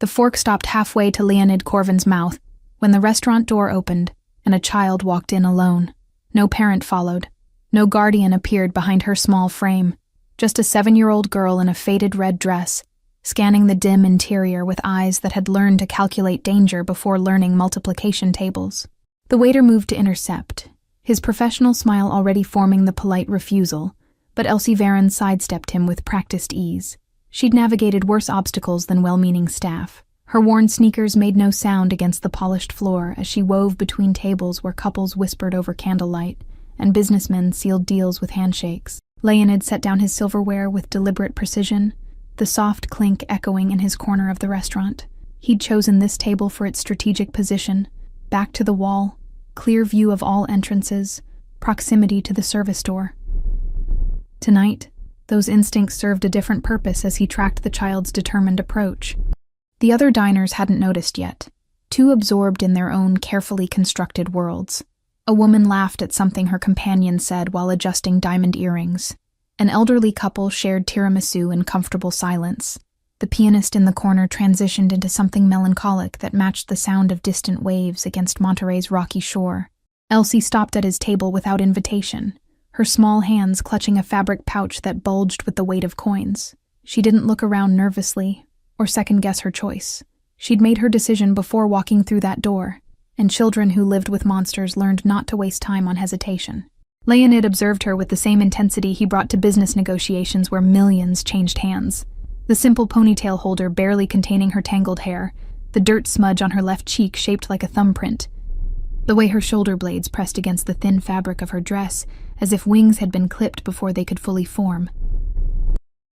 The fork stopped halfway to Leonid Corvin's mouth when the restaurant door opened and a child walked in alone. No parent followed. No guardian appeared behind her small frame. Just a 7-year-old girl in a faded red dress, scanning the dim interior with eyes that had learned to calculate danger before learning multiplication tables. The waiter moved to intercept, his professional smile already forming the polite refusal, but Elsie Varon sidestepped him with practiced ease. She'd navigated worse obstacles than well-meaning staff. Her worn sneakers made no sound against the polished floor as she wove between tables where couples whispered over candlelight and businessmen sealed deals with handshakes. Leonid set down his silverware with deliberate precision, the soft clink echoing in his corner of the restaurant. He'd chosen this table for its strategic position, back to the wall, clear view of all entrances, proximity to the service door. Tonight, those instincts served a different purpose as he tracked the child's determined approach. The other diners hadn't noticed yet, too absorbed in their own carefully constructed worlds. A woman laughed at something her companion said while adjusting diamond earrings. An elderly couple shared tiramisu in comfortable silence. The pianist in the corner transitioned into something melancholic that matched the sound of distant waves against Monterey's rocky shore. Elsie stopped at his table without invitation, her small hands clutching a fabric pouch that bulged with the weight of coins. She didn't look around nervously or second-guess her choice. She'd made her decision before walking through that door, and children who lived with monsters learned not to waste time on hesitation. Leonid observed her with the same intensity he brought to business negotiations where millions changed hands. The simple ponytail holder barely containing her tangled hair, the dirt smudge on her left cheek shaped like a thumbprint, the way her shoulder blades pressed against the thin fabric of her dress as if wings had been clipped before they could fully form.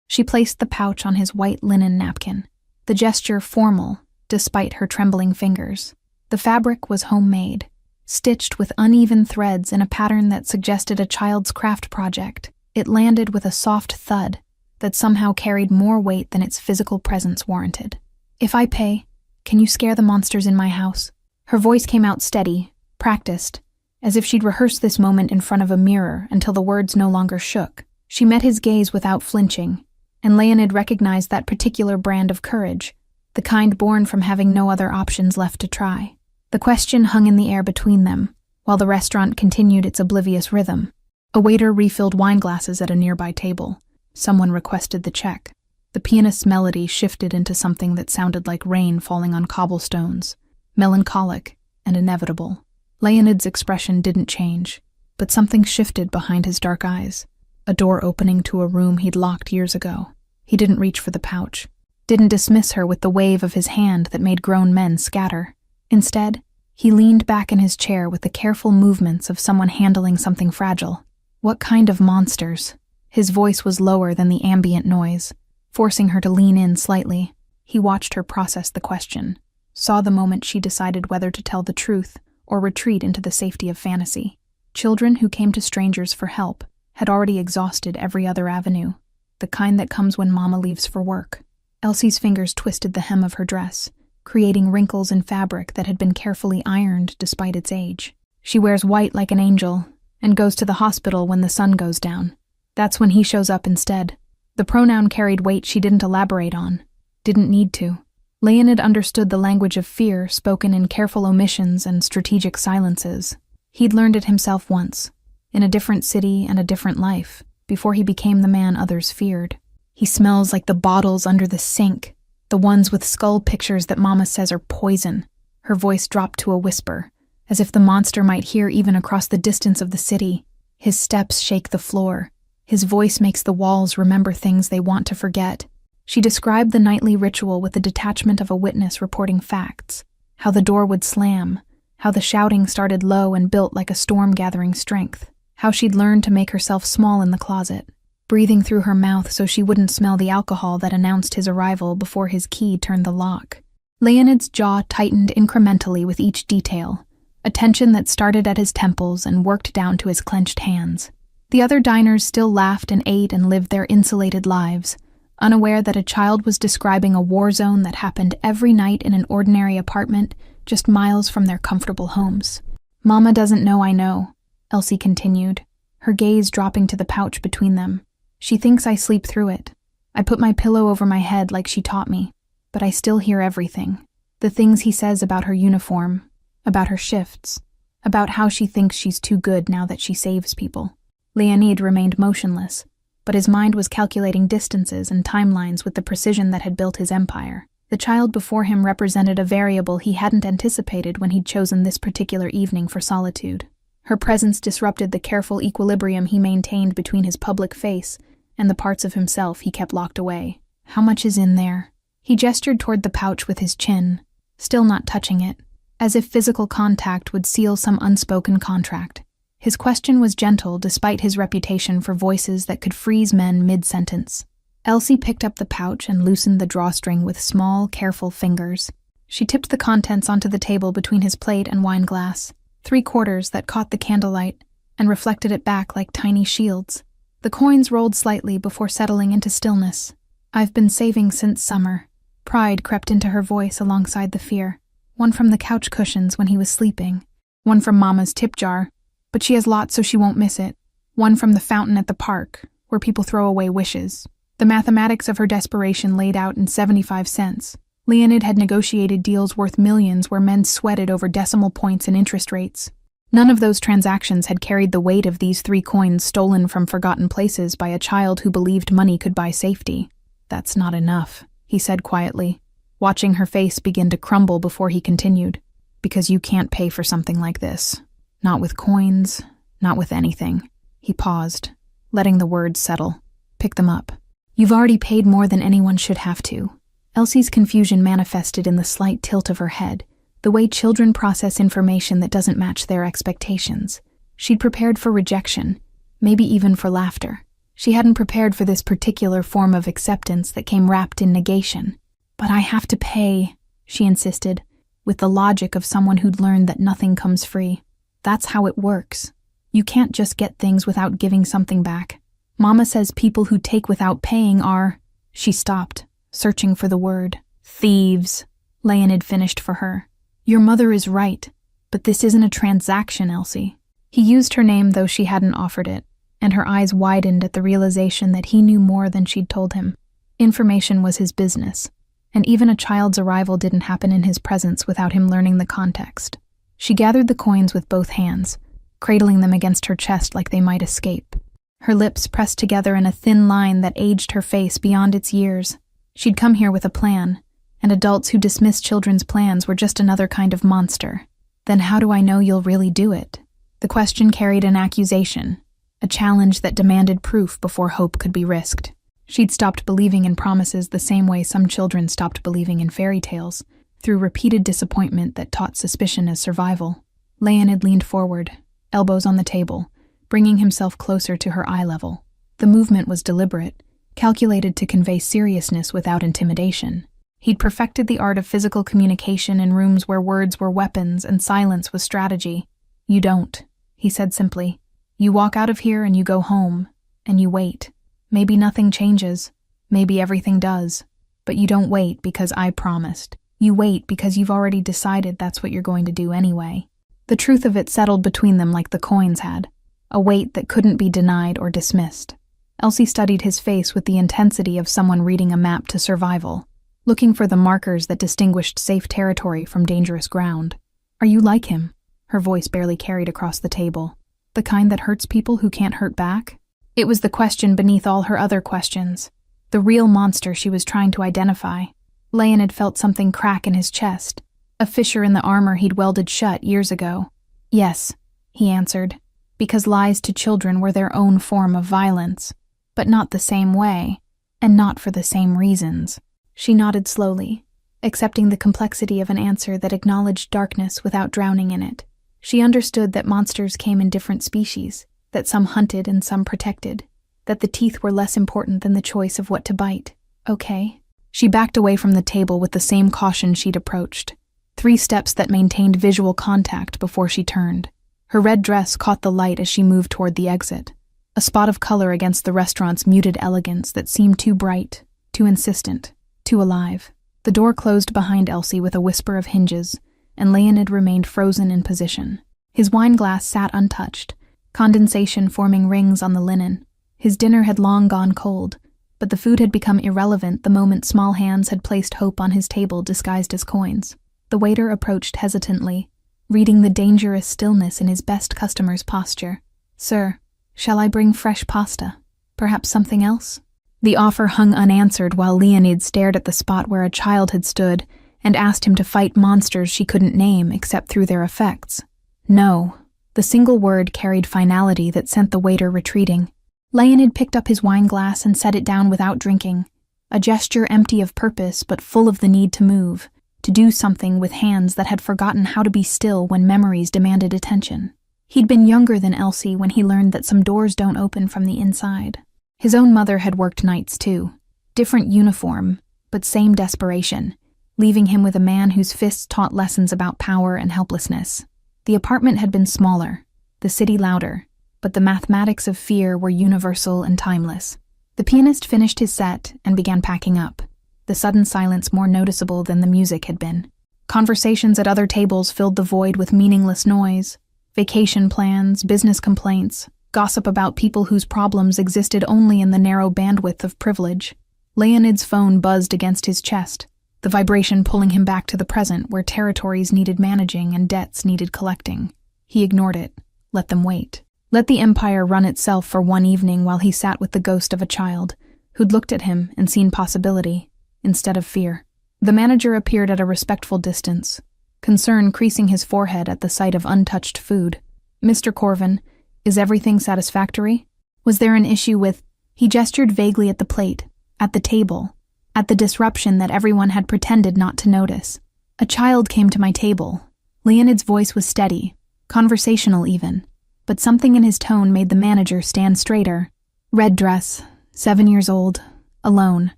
She placed the pouch on his white linen napkin, the gesture formal despite her trembling fingers. The fabric was homemade, stitched with uneven threads in a pattern that suggested a child's craft project. It landed with a soft thud that somehow carried more weight than its physical presence warranted. "If I pay, can you scare the monsters in my house?" Her voice came out steady, practiced, as if she'd rehearsed this moment in front of a mirror until the words no longer shook. She met his gaze without flinching, and Leonid recognized that particular brand of courage, the kind born from having no other options left to try. The question hung in the air between them, while the restaurant continued its oblivious rhythm. A waiter refilled wine glasses at a nearby table. Someone requested the check. The pianist's melody shifted into something that sounded like rain falling on cobblestones, melancholic and inevitable. Leonid's expression didn't change, but something shifted behind his dark eyes, a door opening to a room he'd locked years ago. He didn't reach for the pouch, didn't dismiss her with the wave of his hand that made grown men scatter. Instead, he leaned back in his chair with the careful movements of someone handling something fragile. "What kind of monsters?" His voice was lower than the ambient noise, forcing her to lean in slightly. He watched her process the question, saw the moment she decided whether to tell the truth or retreat into the safety of fantasy. Children who came to strangers for help had already exhausted every other avenue, the kind that comes when Mama leaves for work. Elsie's fingers twisted the hem of her dress, creating wrinkles in fabric that had been carefully ironed despite its age. She wears white like an angel and goes to the hospital when the sun goes down. That's when he shows up instead. The pronoun carried weight she didn't elaborate on, didn't need to. Leonid understood the language of fear spoken in careful omissions and strategic silences. He'd learned it himself once, in a different city and a different life, before he became the man others feared. "He smells like the bottles under the sink, the ones with skull pictures that Mama says are poison." Her voice dropped to a whisper, as if the monster might hear even across the distance of the city. His steps shake the floor. His voice makes the walls remember things they want to forget. She described the nightly ritual with the detachment of a witness reporting facts, how the door would slam, how the shouting started low and built like a storm gathering strength, how she'd learned to make herself small in the closet, breathing through her mouth so she wouldn't smell the alcohol that announced his arrival before his key turned the lock. Leonid's jaw tightened incrementally with each detail, a tension that started at his temples and worked down to his clenched hands. The other diners still laughed and ate and lived their insulated lives, unaware that a child was describing a war zone that happened every night in an ordinary apartment just miles from their comfortable homes. "Mama doesn't know I know," Elsie continued, her gaze dropping to the pouch between them. "She thinks I sleep through it. I put my pillow over my head like she taught me. but I still hear everything. The things he says about her uniform, about her shifts, about how she thinks she's too good now that she saves people. Leonid remained motionless, but his mind was calculating distances and timelines with the precision that had built his empire. The child before him represented a variable he hadn't anticipated when he'd chosen this particular evening for solitude. Her presence disrupted the careful equilibrium he maintained between his public face and the parts of himself he kept locked away. How much is in there? He gestured toward the pouch with his chin, still not touching it, as if physical contact would seal some unspoken contract. His question was gentle despite his reputation for voices that could freeze men mid-sentence. Elsie picked up the pouch and loosened the drawstring with small, careful fingers. She tipped the contents onto the table between his plate and wine glass, 3 quarters that caught the candlelight and reflected it back like tiny shields. The coins rolled slightly before settling into stillness. I've been saving since summer. Pride crept into her voice alongside the fear. One from the couch cushions when he was sleeping. One from Mama's tip jar, but she has lots so she won't miss it. One from the fountain at the park, where people throw away wishes. The mathematics of her desperation laid out in 75 cents. Leonid had negotiated deals worth millions where men sweated over decimal points and interest rates. None of those transactions had carried the weight of these 3 coins stolen from forgotten places by a child who believed money could buy safety. That's not enough, he said quietly, watching her face begin to crumble before he continued. Because you can't pay for something like this. Not with coins, not with anything. He paused, letting the words settle. Pick them up. You've already paid more than anyone should have to. Elsie's confusion manifested in the slight tilt of her head, the way children process information that doesn't match their expectations. She'd prepared for rejection, maybe even for laughter. She hadn't prepared for this particular form of acceptance that came wrapped in negation. But I have to pay, she insisted, with the logic of someone who'd learned that nothing comes free. That's how it works. You can't just get things without giving something back. Mama says people who take without paying are... She stopped, searching for the word. Thieves, Leonid finished for her. Your mother is right, but this isn't a transaction, Elsie. He used her name though she hadn't offered it, and her eyes widened at the realization that he knew more than she'd told him. Information was his business, and even a child's arrival didn't happen in his presence without him learning the context. She gathered the coins with both hands, cradling them against her chest like they might escape. Her lips pressed together in a thin line that aged her face beyond its years. She'd come here with a plan, and adults who dismiss children's plans were just another kind of monster. Then how do I know you'll really do it? The question carried an accusation, a challenge that demanded proof before hope could be risked. She'd stopped believing in promises the same way some children stopped believing in fairy tales, through repeated disappointment that taught suspicion as survival. Leonid leaned forward, elbows on the table, bringing himself closer to her eye level. The movement was deliberate, calculated to convey seriousness without intimidation. He'd perfected the art of physical communication in rooms where words were weapons and silence was strategy. You don't, he said simply. You walk out of here and you go home, and you wait. Maybe nothing changes, maybe everything does, but you don't wait because I promised. You wait because you've already decided that's what you're going to do anyway. The truth of it settled between them like the coins had, a weight that couldn't be denied or dismissed. Elsie studied his face with the intensity of someone reading a map to survival, looking for the markers that distinguished safe territory from dangerous ground. Are you like him? Her voice barely carried across the table. The kind that hurts people who can't hurt back? It was the question beneath all her other questions, the real monster she was trying to identify. Leonid felt something crack in his chest, a fissure in the armor he'd welded shut years ago. Yes, he answered, because lies to children were their own form of violence, but not the same way, and not for the same reasons. She nodded slowly, accepting the complexity of an answer that acknowledged darkness without drowning in it. She understood that monsters came in different species, that some hunted and some protected, that the teeth were less important than the choice of what to bite. Okay. She backed away from the table with the same caution she'd approached, 3 steps that maintained visual contact before she turned. Her red dress caught the light as she moved toward the exit, a spot of color against the restaurant's muted elegance that seemed too bright, too insistent, too alive. The door closed behind Elsie with a whisper of hinges, and Leonid remained frozen in position. His wine glass sat untouched, condensation forming rings on the linen. His dinner had long gone cold, but the food had become irrelevant the moment small hands had placed hope on his table disguised as coins. The waiter approached hesitantly, reading the dangerous stillness in his best customer's posture. "Sir, shall I bring fresh pasta? Perhaps something else?" The offer hung unanswered while Leonid stared at the spot where a child had stood and asked him to fight monsters she couldn't name except through their effects. No. The single word carried finality that sent the waiter retreating. Leonid picked up his wine glass and set it down without drinking, a gesture empty of purpose but full of the need to move, to do something with hands that had forgotten how to be still when memories demanded attention. He'd been younger than Elsie when he learned that some doors don't open from the inside. His own mother had worked nights too. Different uniform, but same desperation, leaving him with a man whose fists taught lessons about power and helplessness. The apartment had been smaller, the city louder, but the mathematics of fear were universal and timeless. The pianist finished his set and began packing up, the sudden silence more noticeable than the music had been. Conversations at other tables filled the void with meaningless noise, vacation plans, business complaints, gossip about people whose problems existed only in the narrow bandwidth of privilege. Leonid's phone buzzed against his chest, the vibration pulling him back to the present where territories needed managing and debts needed collecting. He ignored it, let them wait. Let the empire run itself for one evening while he sat with the ghost of a child who'd looked at him and seen possibility instead of fear. The manager appeared at a respectful distance, concern creasing his forehead at the sight of untouched food. "Mr. Corvin, is everything satisfactory? Was there an issue with—" He gestured vaguely at the plate, at the table, at the disruption that everyone had pretended not to notice. "A child came to my table." Leonid's voice was steady, conversational even, but something in his tone made the manager stand straighter. "Red dress, 7 years old, alone.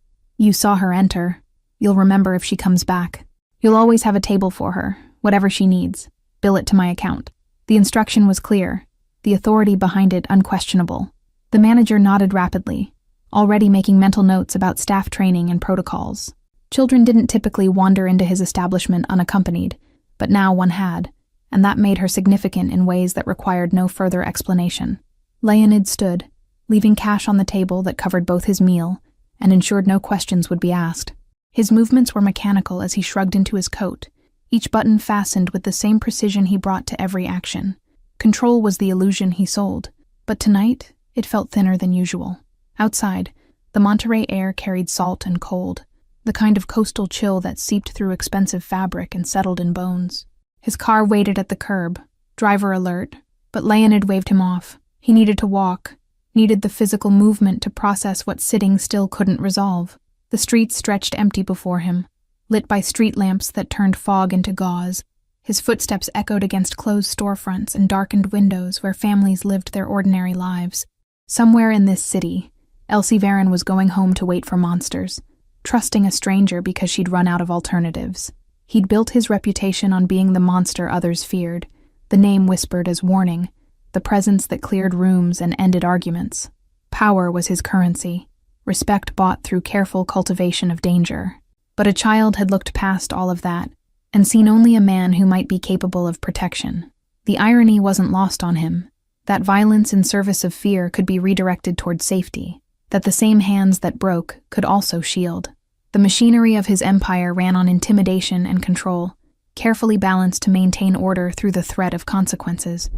You saw her enter. You'll remember if she comes back. You'll always have a table for her, whatever she needs. Bill it to my account." The instruction was clear, the authority behind it unquestionable. The manager nodded rapidly, already making mental notes about staff training and protocols. Children didn't typically wander into his establishment unaccompanied, but now one had, and that made her significant in ways that required no further explanation. Leonid stood, leaving cash on the table that covered both his meal and ensured no questions would be asked. His movements were mechanical as he shrugged into his coat, each button fastened with the same precision he brought to every action. Control was the illusion he sold, but tonight it felt thinner than usual. Outside, the Monterey air carried salt and cold, the kind of coastal chill that seeped through expensive fabric and settled in bones. His car waited at the curb, driver alert, but Leonid waved him off. He needed to walk, needed the physical movement to process what sitting still couldn't resolve. The streets stretched empty before him, lit by street lamps that turned fog into gauze. His footsteps echoed against closed storefronts and darkened windows where families lived their ordinary lives. Somewhere in this city, Elsie Varon was going home to wait for monsters, trusting a stranger because she'd run out of alternatives. He'd built his reputation on being the monster others feared, the name whispered as warning, the presence that cleared rooms and ended arguments. Power was his currency, respect bought through careful cultivation of danger. But a child had looked past all of that and seen only a man who might be capable of protection. The irony wasn't lost on him, that violence in service of fear could be redirected toward safety, that the same hands that broke could also shield. The machinery of his empire ran on intimidation and control, carefully balanced to maintain order through the threat of consequences.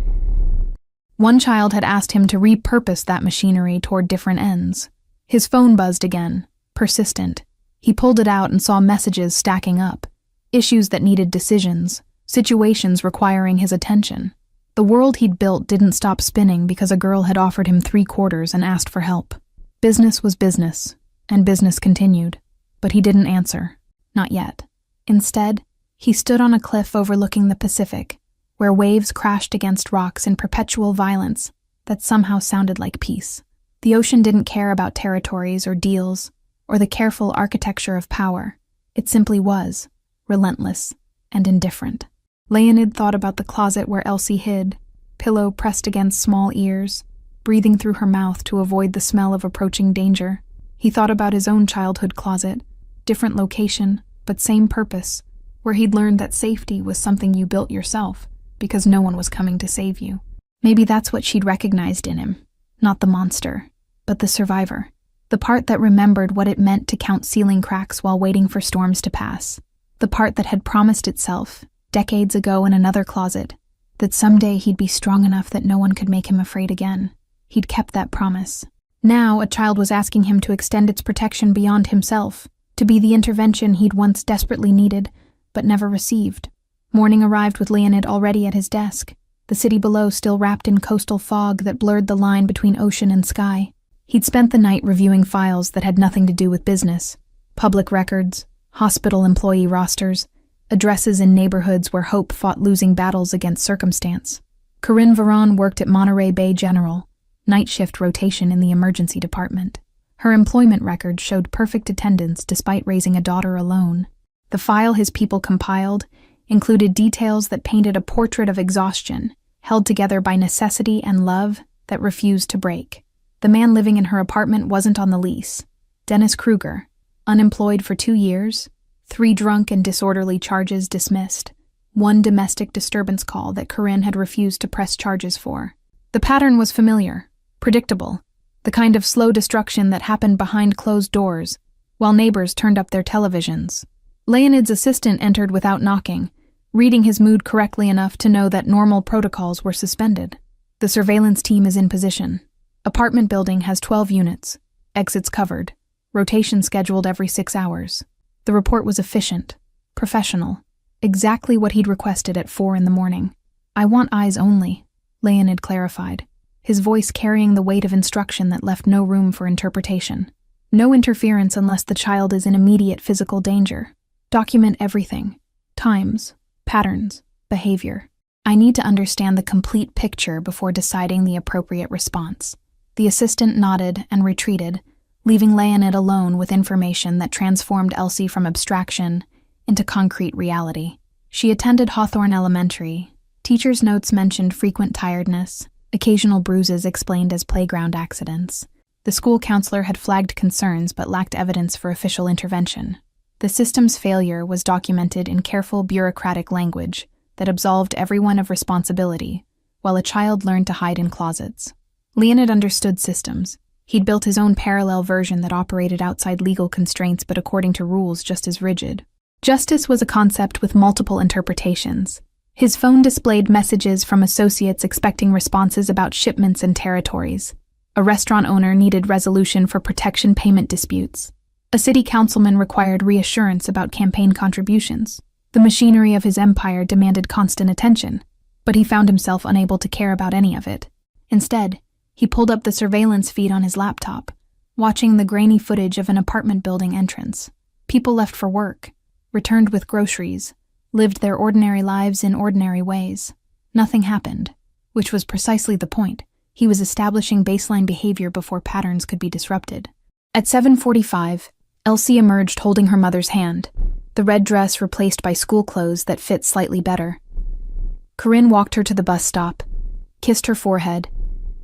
One child had asked him to repurpose that machinery toward different ends. His phone buzzed again, persistent. He pulled it out and saw messages stacking up, issues that needed decisions, situations requiring his attention. The world he'd built didn't stop spinning because a girl had offered him 3/4 and asked for help. Business was business, and business continued. But he didn't answer. Not yet. Instead, he stood on a cliff overlooking the Pacific, where waves crashed against rocks in perpetual violence that somehow sounded like peace. The ocean didn't care about territories or deals, or the careful architecture of power. It simply was, relentless and indifferent. Leonid thought about the closet where Elsie hid, pillow pressed against small ears, breathing through her mouth to avoid the smell of approaching danger. He thought about his own childhood closet, different location, but same purpose, where he'd learned that safety was something you built yourself, because no one was coming to save you. Maybe that's what she'd recognized in him, not the monster, but the survivor, The part that remembered what it meant to count ceiling cracks while waiting for storms to pass. The part that had promised itself, decades ago in another closet, that someday he'd be strong enough that no one could make him afraid again. He'd kept that promise. Now a child was asking him to extend its protection beyond himself, to be the intervention he'd once desperately needed, but never received. Morning arrived with Leonid already at his desk, the city below still wrapped in coastal fog that blurred the line between ocean and sky. He'd spent the night reviewing files that had nothing to do with business. Public records, hospital employee rosters, addresses in neighborhoods where hope fought losing battles against circumstance. Corinne Varon worked at Monterey Bay General, night shift rotation in the emergency department. Her employment record showed perfect attendance despite raising a daughter alone. The file his people compiled included details that painted a portrait of exhaustion, held together by necessity and love that refused to break. The man living in her apartment wasn't on the lease. Dennis Kruger, unemployed for 2 years, 3 drunk and disorderly charges dismissed, 1 domestic disturbance call that Corinne had refused to press charges for. The pattern was familiar, predictable, the kind of slow destruction that happened behind closed doors, while neighbors turned up their televisions. Leonid's assistant entered without knocking, reading his mood correctly enough to know that normal protocols were suspended. The surveillance team is in position. Apartment building has 12 units, exits covered, rotation scheduled every 6 hours. The report was efficient, professional, exactly what he'd requested at 4 a.m. "I want eyes only," Leonid clarified, his voice carrying the weight of instruction that left no room for interpretation. "No interference unless the child is in immediate physical danger. Document everything. Times, patterns, behavior. I need to understand the complete picture before deciding the appropriate response." The assistant nodded and retreated, leaving Leonid alone with information that transformed Elsie from abstraction into concrete reality. She attended Hawthorne Elementary. Teachers' notes mentioned frequent tiredness, occasional bruises explained as playground accidents. The school counselor had flagged concerns but lacked evidence for official intervention. The system's failure was documented in careful bureaucratic language that absolved everyone of responsibility, while a child learned to hide in closets. Leonid understood systems. He'd built his own parallel version that operated outside legal constraints but according to rules just as rigid. Justice was a concept with multiple interpretations. His phone displayed messages from associates expecting responses about shipments and territories. A restaurant owner needed resolution for protection payment disputes. A city councilman required reassurance about campaign contributions. The machinery of his empire demanded constant attention, but he found himself unable to care about any of it. Instead, he pulled up the surveillance feed on his laptop, watching the grainy footage of an apartment building entrance. People left for work, returned with groceries, lived their ordinary lives in ordinary ways. Nothing happened, which was precisely the point. He was establishing baseline behavior before patterns could be disrupted. At 7:45, Elsie emerged holding her mother's hand, the red dress replaced by school clothes that fit slightly better. Corinne walked her to the bus stop, kissed her forehead,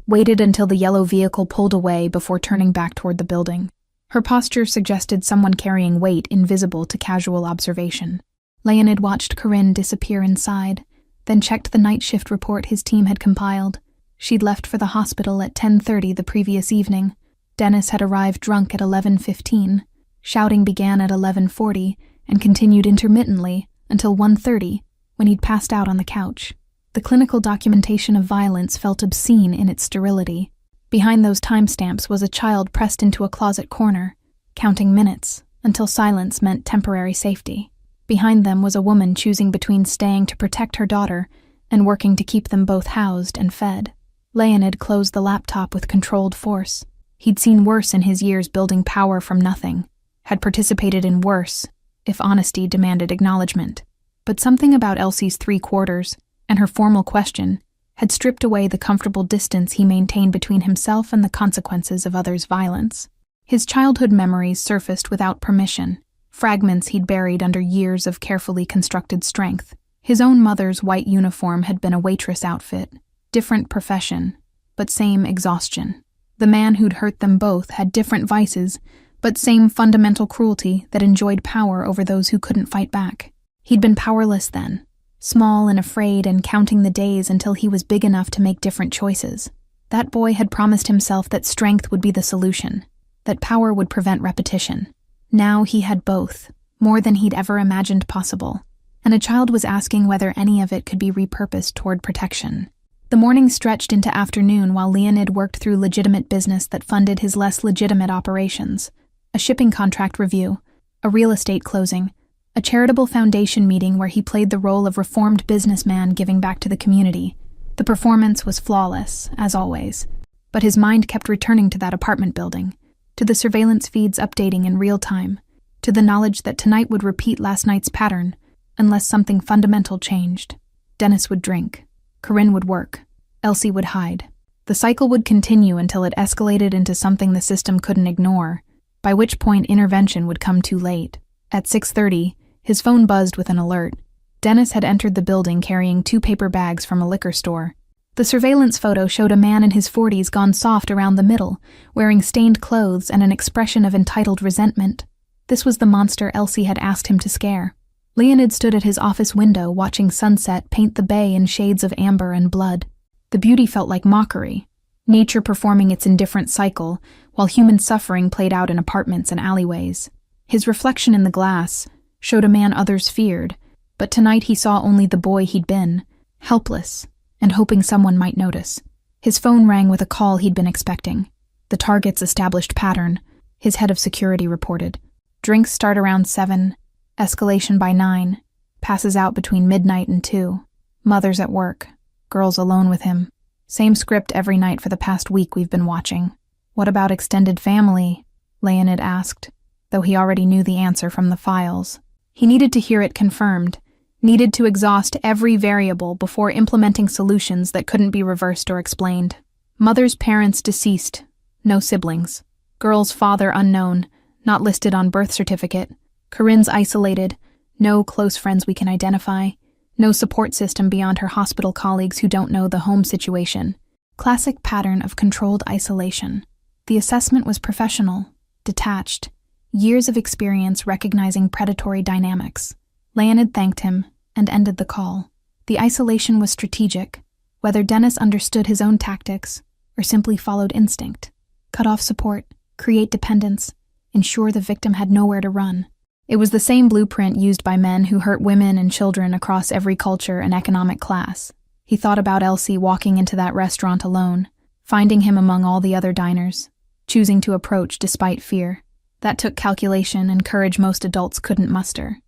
waited until the yellow vehicle pulled away before turning back toward the building. Her posture suggested someone carrying weight invisible to casual observation. Leonid watched Corinne disappear inside, then checked the night shift report his team had compiled. She'd left for the hospital at 10:30 the previous evening. Dennis had arrived drunk at 11:15. Shouting began at 11:40 and continued intermittently until 1:30, when he'd passed out on the couch. The clinical documentation of violence felt obscene in its sterility. Behind those timestamps was a child pressed into a closet corner, counting minutes until silence meant temporary safety. Behind them was a woman choosing between staying to protect her daughter and working to keep them both housed and fed. Leonid closed the laptop with controlled force. He'd seen worse in his years building power from nothing, had participated in worse, if honesty demanded acknowledgement. But something about Elsie's 3/4 and her formal question had stripped away the comfortable distance he maintained between himself and the consequences of others' violence. His childhood memories surfaced without permission, fragments he'd buried under years of carefully constructed strength. His own mother's white uniform had been a waitress outfit, different profession, but same exhaustion. The man who'd hurt them both had different vices, but same fundamental cruelty that enjoyed power over those who couldn't fight back. He'd been powerless then, small and afraid and counting the days until he was big enough to make different choices. That boy had promised himself that strength would be the solution. that power would prevent repetition. Now he had both, more than he'd ever imagined possible, and a child was asking whether any of it could be repurposed toward protection. The morning stretched into afternoon while Leonid worked through legitimate business that funded his less legitimate operations. A shipping contract review, a real estate closing, a charitable foundation meeting where he played the role of reformed businessman giving back to the community. The performance was flawless, as always, but his mind kept returning to that apartment building, to the surveillance feeds updating in real time, to the knowledge that tonight would repeat last night's pattern, unless something fundamental changed. Dennis would drink. Corinne would work. Elsie would hide. The cycle would continue until it escalated into something the system couldn't ignore, by which point intervention would come too late. At 6:30, his phone buzzed with an alert. Dennis had entered the building carrying 2 paper bags from a liquor store. The surveillance photo showed a man in his 40s gone soft around the middle, wearing stained clothes and an expression of entitled resentment. This was the monster Elsie had asked him to scare. Leonid stood at his office window watching sunset paint the bay in shades of amber and blood. The beauty felt like mockery, nature performing its indifferent cycle, while human suffering played out in apartments and alleyways. His reflection in the glass showed a man others feared, but tonight he saw only the boy he'd been, helpless, and hoping someone might notice. His phone rang with a call he'd been expecting. The target's established pattern, his head of security reported. Drinks start around 7, escalation by 9, passes out between midnight and 2. Mother's at work, girls alone with him. Same script every night for the past week we've been watching. What about extended family? Leonid asked, though he already knew the answer from the files. He needed to hear it confirmed, needed to exhaust every variable before implementing solutions that couldn't be reversed or explained. Mother's parents deceased, no siblings. Girl's father unknown, not listed on birth certificate. Corinne's isolated, no close friends we can identify, no support system beyond her hospital colleagues who don't know the home situation. Classic pattern of controlled isolation. The assessment was professional, detached, years of experience recognizing predatory dynamics. Leonid thanked him and ended the call. The isolation was strategic, whether Dennis understood his own tactics or simply followed instinct. Cut off support, create dependence, ensure the victim had nowhere to run. It was the same blueprint used by men who hurt women and children across every culture and economic class. He thought about Elsie walking into that restaurant alone, finding him among all the other diners, choosing to approach despite fear. That took calculation and courage most adults couldn't muster.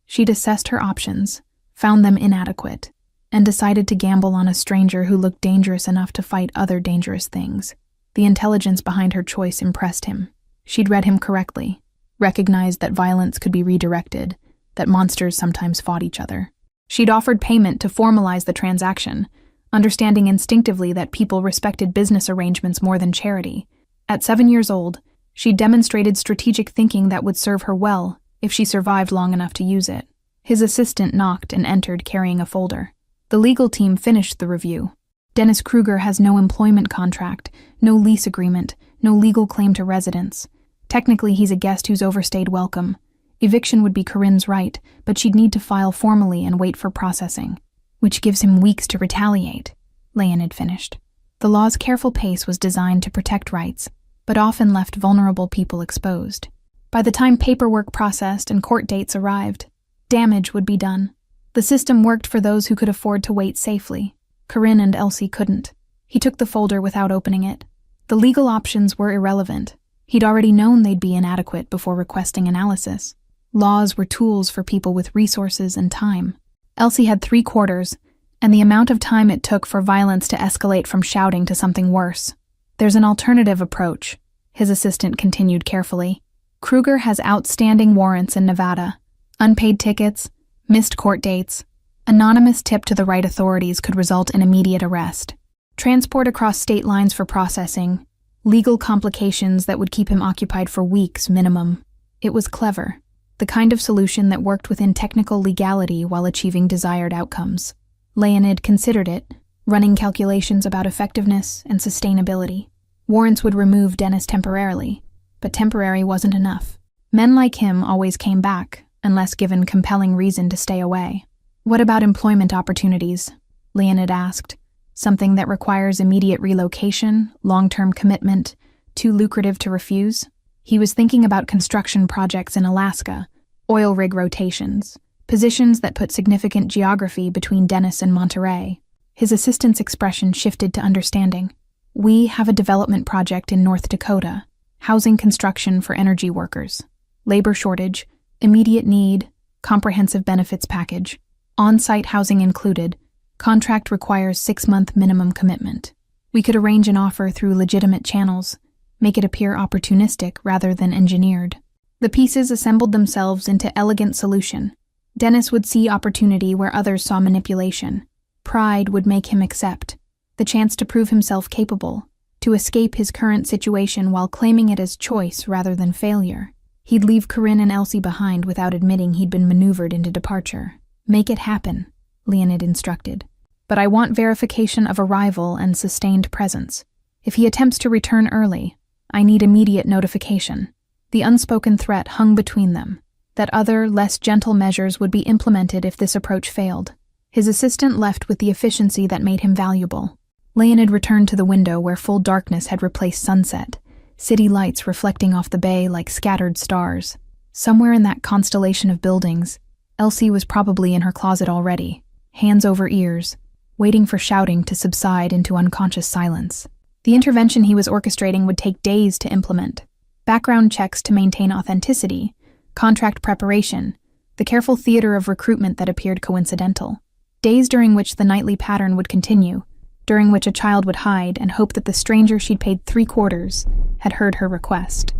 She'd assessed her options, found them inadequate, and decided to gamble on a stranger who looked dangerous enough to fight other dangerous things. The intelligence behind her choice impressed him. She'd read him correctly, recognized that violence could be redirected, that monsters sometimes fought each other. She'd offered payment to formalize the transaction, understanding instinctively that people respected business arrangements more than charity. At 7 years old, she demonstrated strategic thinking that would serve her well if she survived long enough to use it. His assistant knocked and entered carrying a folder. The legal team finished the review. Dennis Kruger has no employment contract, no lease agreement, no legal claim to residence. Technically, he's a guest who's overstayed welcome. Eviction would be Corinne's right, but she'd need to file formally and wait for processing, which gives him weeks to retaliate, Leonid finished. The law's careful pace was designed to protect rights, but often left vulnerable people exposed. By the time paperwork processed and court dates arrived, damage would be done. The system worked for those who could afford to wait safely. Corinne and Elsie couldn't. He took the folder without opening it. The legal options were irrelevant. He'd already known they'd be inadequate before requesting analysis. Laws were tools for people with resources and time. Elsie had 3 quarters, and the amount of time it took for violence to escalate from shouting to something worse. There's an alternative approach, his assistant continued carefully. Kruger has outstanding warrants in Nevada, unpaid tickets, missed court dates. Anonymous tip to the right authorities could result in immediate arrest. Transport across state lines for processing, legal complications that would keep him occupied for weeks minimum. It was clever, the kind of solution that worked within technical legality while achieving desired outcomes. Leonid considered it, running calculations about effectiveness and sustainability. Warrants would remove Dennis temporarily, but temporary wasn't enough. Men like him always came back, unless given compelling reason to stay away. What about employment opportunities? Leonid asked. Something that requires immediate relocation, long-term commitment, too lucrative to refuse? He was thinking about construction projects in Alaska, oil rig rotations, positions that put significant geography between Dennis and Monterey. His assistant's expression shifted to understanding. We have a development project in North Dakota, housing construction for energy workers. Labor shortage, immediate need, comprehensive benefits package, on-site housing included, contract requires 6-month minimum commitment. We could arrange an offer through legitimate channels, make it appear opportunistic rather than engineered. The pieces assembled themselves into elegant solution. Dennis would see opportunity where others saw manipulation. Pride would make him accept the chance to prove himself capable, to escape his current situation while claiming it as choice rather than failure. He'd leave Corinne and Elsie behind without admitting he'd been maneuvered into departure. Make it happen, Leonid instructed. But I want verification of arrival and sustained presence. If he attempts to return early, I need immediate notification. The unspoken threat hung between them, that other, less gentle measures would be implemented if this approach failed. His assistant left with the efficiency that made him valuable. Leonid returned to the window where full darkness had replaced sunset, city lights reflecting off the bay like scattered stars. Somewhere in that constellation of buildings, Elsie was probably in her closet already, hands over ears, waiting for shouting to subside into unconscious silence. The intervention he was orchestrating would take days to implement. Background checks to maintain authenticity, contract preparation, the careful theater of recruitment that appeared coincidental. Days during which the nightly pattern would continue, during which a child would hide and hope that the stranger she'd paid 3/4 had heard her request.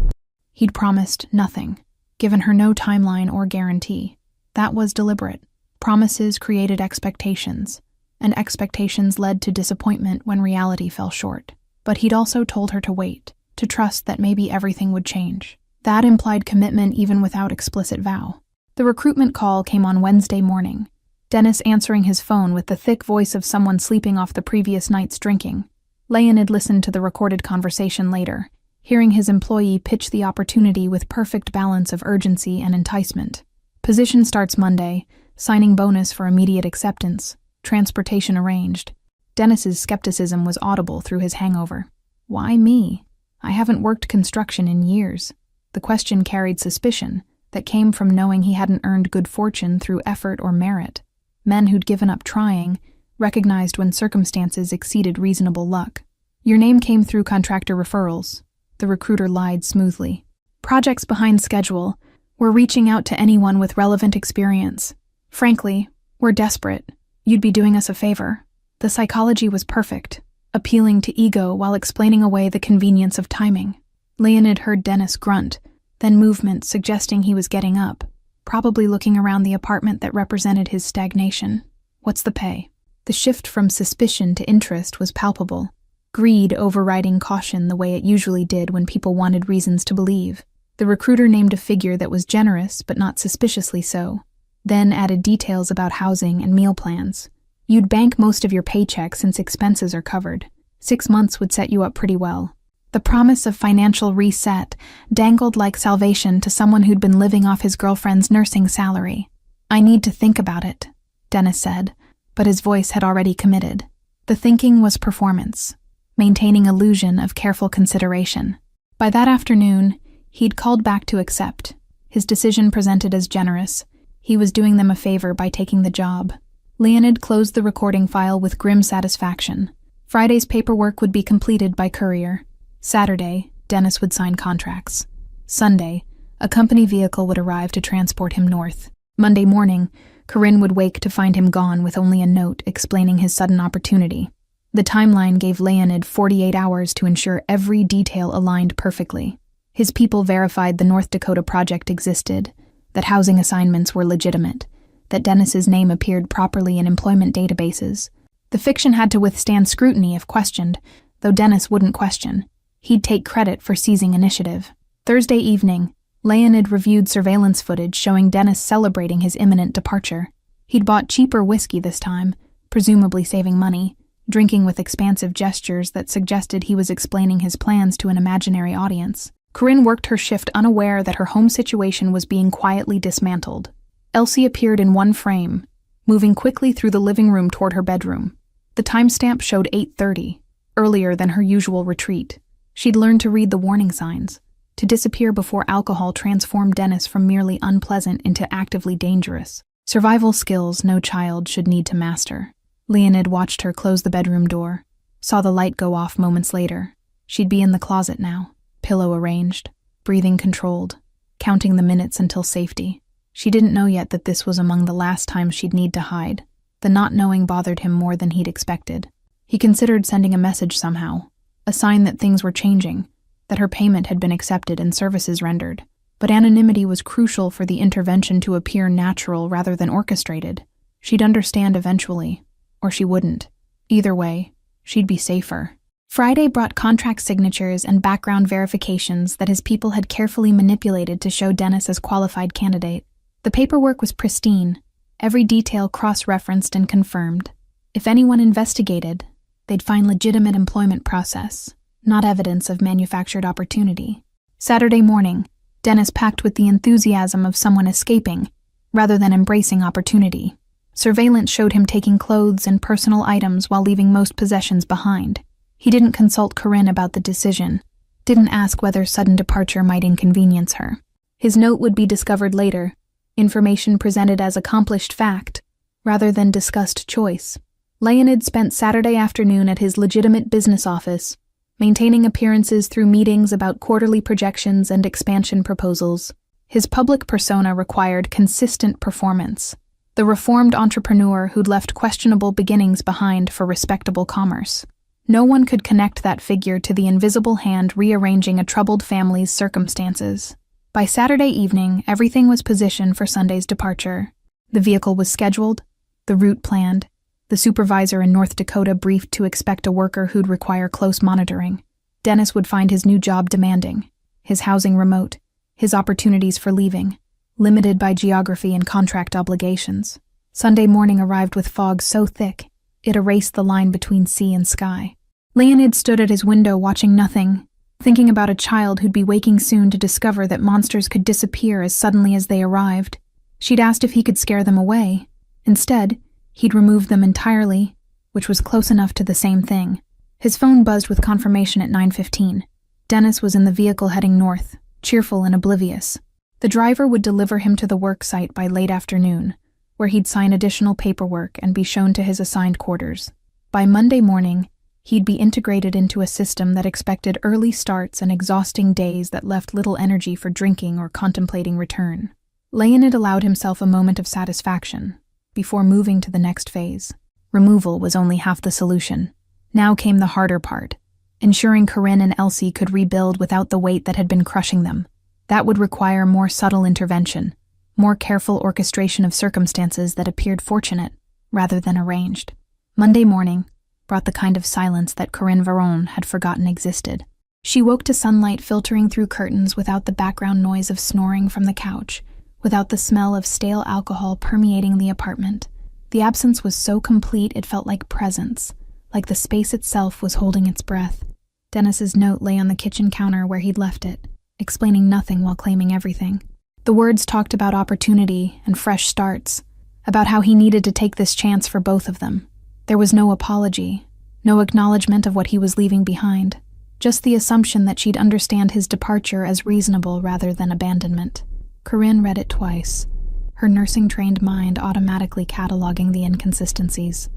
He'd promised nothing, given her no timeline or guarantee. That was deliberate. Promises created expectations, and expectations led to disappointment when reality fell short. But he'd also told her to wait, to trust that maybe everything would change. That implied commitment even without explicit vow. The recruitment call came on Wednesday morning, Dennis answering his phone with the thick voice of someone sleeping off the previous night's drinking. Leonid listened to the recorded conversation later, hearing his employee pitch the opportunity with perfect balance of urgency and enticement. Position starts Monday, signing bonus for immediate acceptance, transportation arranged. Dennis's skepticism was audible through his hangover. Why me? I haven't worked construction in years. The question carried suspicion that came from knowing he hadn't earned good fortune through effort or merit. Men who'd given up trying, recognized when circumstances exceeded reasonable luck. Your name came through contractor referrals. The recruiter lied smoothly. Projects behind schedule. We're reaching out to anyone with relevant experience. Frankly, we're desperate. You'd be doing us a favor. The psychology was perfect, appealing to ego while explaining away the convenience of timing. Leonid heard Dennis grunt, then movement suggesting he was getting up, probably looking around the apartment that represented his stagnation. What's the pay? The shift from suspicion to interest was palpable, greed overriding caution the way it usually did when people wanted reasons to believe. The recruiter named a figure that was generous but not suspiciously so, then added details about housing and meal plans. You'd bank most of your paycheck since expenses are covered. 6 months would set you up pretty well. The promise of financial reset dangled like salvation to someone who'd been living off his girlfriend's nursing salary. I need to think about it, Dennis said, but his voice had already committed. The thinking was performance, maintaining illusion of careful consideration. By that afternoon, he'd called back to accept. His decision presented as generous. He was doing them a favor by taking the job. Leonid closed the recording file with grim satisfaction. Friday's paperwork would be completed by courier. Saturday, Dennis would sign contracts. Sunday, a company vehicle would arrive to transport him north. Monday morning, Corinne would wake to find him gone with only a note explaining his sudden opportunity. The timeline gave Leonid 48 hours to ensure every detail aligned perfectly. His people verified the North Dakota project existed, that housing assignments were legitimate, that Dennis's name appeared properly in employment databases. The fiction had to withstand scrutiny if questioned, though Dennis wouldn't question. He'd take credit for seizing initiative. Thursday evening, Leonid reviewed surveillance footage showing Dennis celebrating his imminent departure. He'd bought cheaper whiskey this time, presumably saving money, drinking with expansive gestures that suggested he was explaining his plans to an imaginary audience. Corinne worked her shift unaware that her home situation was being quietly dismantled. Elsie appeared in one frame, moving quickly through the living room toward her bedroom. The timestamp showed 8:30, earlier than her usual retreat. She'd learned to read the warning signs, to disappear before alcohol transformed Dennis from merely unpleasant into actively dangerous. Survival skills no child should need to master. Leonid watched her close the bedroom door, saw the light go off moments later. She'd be in the closet now, pillow arranged, breathing controlled, counting the minutes until safety. She didn't know yet that this was among the last times she'd need to hide. The not knowing bothered him more than he'd expected. He considered sending a message somehow, a sign that things were changing, that her payment had been accepted and services rendered. But anonymity was crucial for the intervention to appear natural rather than orchestrated. She'd understand eventually, or she wouldn't. Either way, she'd be safer. Friday brought contract signatures and background verifications that his people had carefully manipulated to show Dennis as qualified candidate. The paperwork was pristine, every detail cross-referenced and confirmed. If anyone investigated, they'd find legitimate employment process, not evidence of manufactured opportunity. Saturday morning, Dennis packed with the enthusiasm of someone escaping, rather than embracing opportunity. Surveillance showed him taking clothes and personal items while leaving most possessions behind. He didn't consult Corinne about the decision, didn't ask whether sudden departure might inconvenience her. His note would be discovered later, information presented as accomplished fact, rather than discussed choice. Leonid spent Saturday afternoon at his legitimate business office, maintaining appearances through meetings about quarterly projections and expansion proposals. His public persona required consistent performance. The reformed entrepreneur who'd left questionable beginnings behind for respectable commerce. No one could connect that figure to the invisible hand rearranging a troubled family's circumstances. By Saturday evening, everything was positioned for Sunday's departure. The vehicle was scheduled, the route planned, the supervisor in North Dakota briefed to expect a worker who'd require close monitoring. Dennis would find his new job demanding, his housing remote, his opportunities for leaving, limited by geography and contract obligations. Sunday morning arrived with fog so thick, it erased the line between sea and sky. Leonid stood at his window watching nothing, thinking about a child who'd be waking soon to discover that monsters could disappear as suddenly as they arrived. She'd asked if he could scare them away. Instead, he'd removed them entirely, which was close enough to the same thing. His phone buzzed with confirmation at 9:15. Dennis was in the vehicle heading north, cheerful and oblivious. The driver would deliver him to the work site by late afternoon, where he'd sign additional paperwork and be shown to his assigned quarters. By Monday morning, he'd be integrated into a system that expected early starts and exhausting days that left little energy for drinking or contemplating return. Leonid allowed himself a moment of satisfaction before moving to the next phase. Removal was only half the solution. Now came the harder part, ensuring Corinne and Elsie could rebuild without the weight that had been crushing them. That would require more subtle intervention, more careful orchestration of circumstances that appeared fortunate rather than arranged. Monday morning brought the kind of silence that Corinne Varon had forgotten existed. She woke to sunlight filtering through curtains without the background noise of snoring from the couch, without the smell of stale alcohol permeating the apartment. The absence was so complete it felt like presence, like the space itself was holding its breath. Dennis's note lay on the kitchen counter where he'd left it, explaining nothing while claiming everything. The words talked about opportunity and fresh starts, about how he needed to take this chance for both of them. There was no apology, no acknowledgement of what he was leaving behind, just the assumption that she'd understand his departure as reasonable rather than abandonment. Corinne read it twice, her nursing-trained mind automatically cataloging the inconsistencies.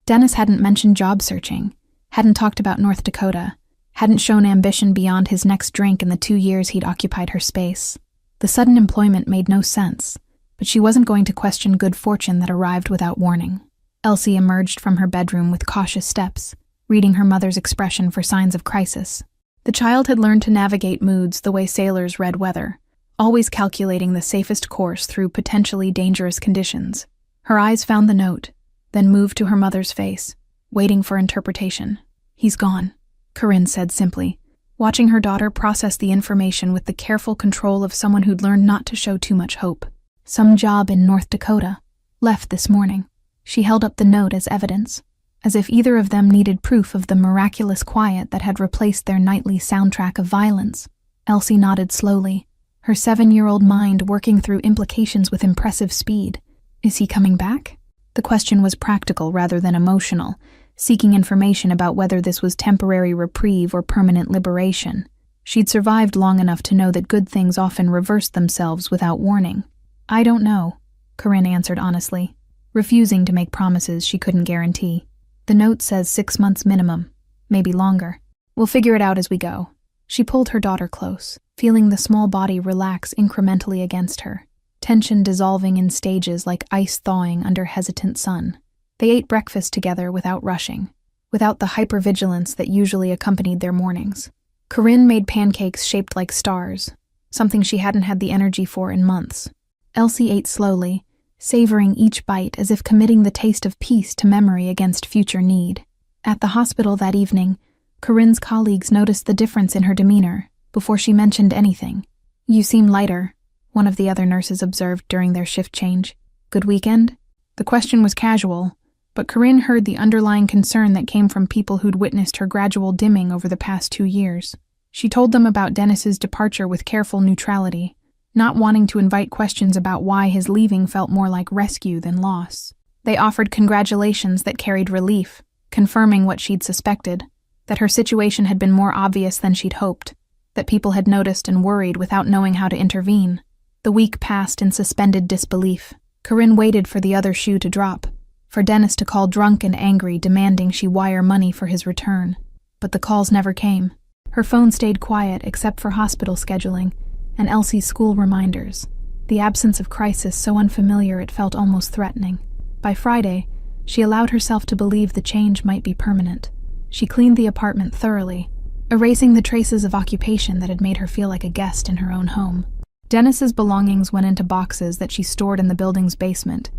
Dennis hadn't mentioned job searching, hadn't talked about North Dakota, hadn't shown ambition beyond his next drink in the 2 years he'd occupied her space. The sudden employment made no sense, but she wasn't going to question good fortune that arrived without warning. Elsie emerged from her bedroom with cautious steps, reading her mother's expression for signs of crisis. The child had learned to navigate moods the way sailors read weather, always calculating the safest course through potentially dangerous conditions. Her eyes found the note, then moved to her mother's face, waiting for interpretation. "He's gone," Corinne said simply, watching her daughter process the information with the careful control of someone who'd learned not to show too much hope. "Some job in North Dakota. Left this morning." She held up the note as evidence, as if either of them needed proof of the miraculous quiet that had replaced their nightly soundtrack of violence. Elsie nodded slowly, her 7-year-old mind working through implications with impressive speed. Is he coming back? The question was practical rather than emotional, seeking information about whether this was temporary reprieve or permanent liberation. She'd survived long enough to know that good things often reversed themselves without warning. "I don't know," Corinne answered honestly, refusing to make promises she couldn't guarantee. "The note says 6 months minimum, maybe longer. We'll figure it out as we go." She pulled her daughter close, feeling the small body relax incrementally against her, tension dissolving in stages like ice thawing under hesitant sun. They ate breakfast together without rushing, without the hypervigilance that usually accompanied their mornings. Corinne made pancakes shaped like stars, something she hadn't had the energy for in months. Elsie ate slowly, savoring each bite as if committing the taste of peace to memory against future need. At the hospital that evening, Corinne's colleagues noticed the difference in her demeanor before she mentioned anything. "You seem lighter," one of the other nurses observed during their shift change. "Good weekend?" The question was casual, but Corinne heard the underlying concern that came from people who'd witnessed her gradual dimming over the past 2 years. She told them about Dennis's departure with careful neutrality, not wanting to invite questions about why his leaving felt more like rescue than loss. They offered congratulations that carried relief, confirming what she'd suspected, that her situation had been more obvious than she'd hoped, that people had noticed and worried without knowing how to intervene. The week passed in suspended disbelief. Corinne waited for the other shoe to drop, for Dennis to call drunk and angry, demanding she wire money for his return. But the calls never came. Her phone stayed quiet except for hospital scheduling and Elsie's school reminders, the absence of crisis so unfamiliar it felt almost threatening. By Friday, she allowed herself to believe the change might be permanent. She cleaned the apartment thoroughly, erasing the traces of occupation that had made her feel like a guest in her own home. Dennis's belongings went into boxes that she stored in the building's basement,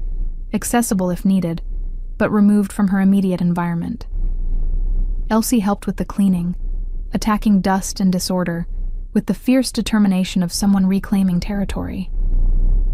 accessible if needed, but removed from her immediate environment. Elsie helped with the cleaning, attacking dust and disorder, with the fierce determination of someone reclaiming territory.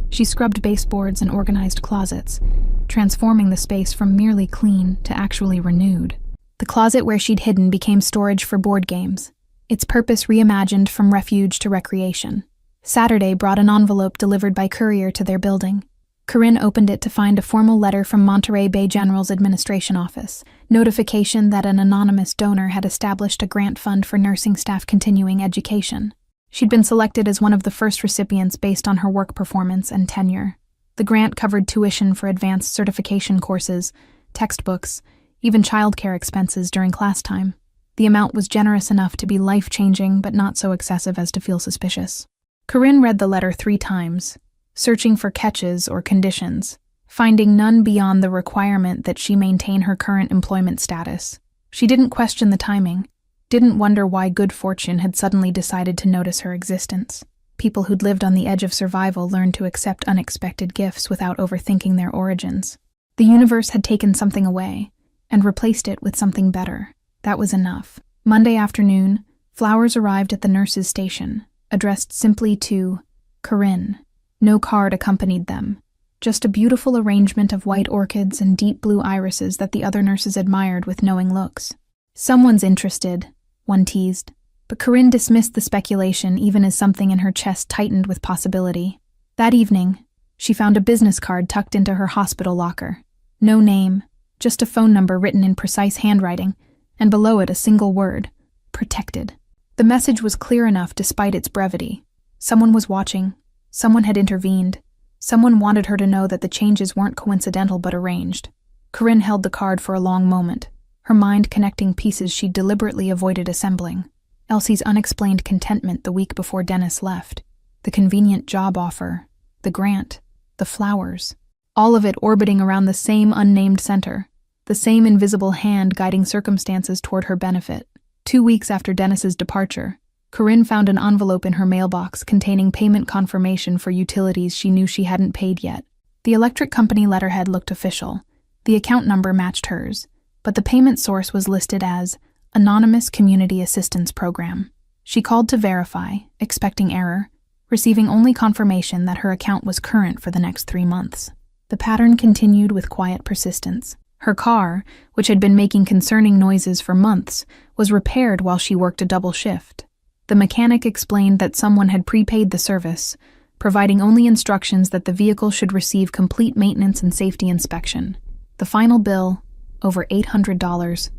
She scrubbed baseboards and organized closets, transforming the space from merely clean to actually renewed. The closet where she'd hidden became storage for board games, its purpose reimagined from refuge to recreation. Saturday brought an envelope delivered by courier to their building. Corinne opened it to find a formal letter from Monterey Bay General's administration office, notification that an anonymous donor had established a grant fund for nursing staff continuing education. She'd been selected as one of the first recipients based on her work performance and tenure. The grant covered tuition for advanced certification courses, textbooks, even childcare expenses during class time. The amount was generous enough to be life-changing but not so excessive as to feel suspicious. Corinne read the letter 3 times, searching for catches or conditions, finding none beyond the requirement that she maintain her current employment status. She didn't question the timing, didn't wonder why good fortune had suddenly decided to notice her existence. People who'd lived on the edge of survival learned to accept unexpected gifts without overthinking their origins. The universe had taken something away and replaced it with something better. That was enough. Monday afternoon, flowers arrived at the nurse's station, addressed simply to Corinne. No card accompanied them, just a beautiful arrangement of white orchids and deep blue irises that the other nurses admired with knowing looks. "Someone's interested," one teased, but Corinne dismissed the speculation even as something in her chest tightened with possibility. That evening, she found a business card tucked into her hospital locker. No name, just a phone number written in precise handwriting, and below it a single word: protected. The message was clear enough despite its brevity. Someone was watching, someone had intervened, someone wanted her to know that the changes weren't coincidental but arranged. Corinne held the card for a long moment, her mind connecting pieces she'd deliberately avoided assembling. Elsie's unexplained contentment the week before Dennis left, the convenient job offer, the grant, the flowers, all of it orbiting around the same unnamed center, the same invisible hand guiding circumstances toward her benefit. 2 weeks after Dennis's departure, Corinne found an envelope in her mailbox containing payment confirmation for utilities she knew she hadn't paid yet. The electric company letterhead looked official. The account number matched hers, but the payment source was listed as Anonymous Community Assistance Program. She called to verify, expecting error, receiving only confirmation that her account was current for the next 3 months. The pattern continued with quiet persistence. Her car, which had been making concerning noises for months, was repaired while she worked a double shift. The mechanic explained that someone had prepaid the service, providing only instructions that the vehicle should receive complete maintenance and safety inspection. The final bill, over $800,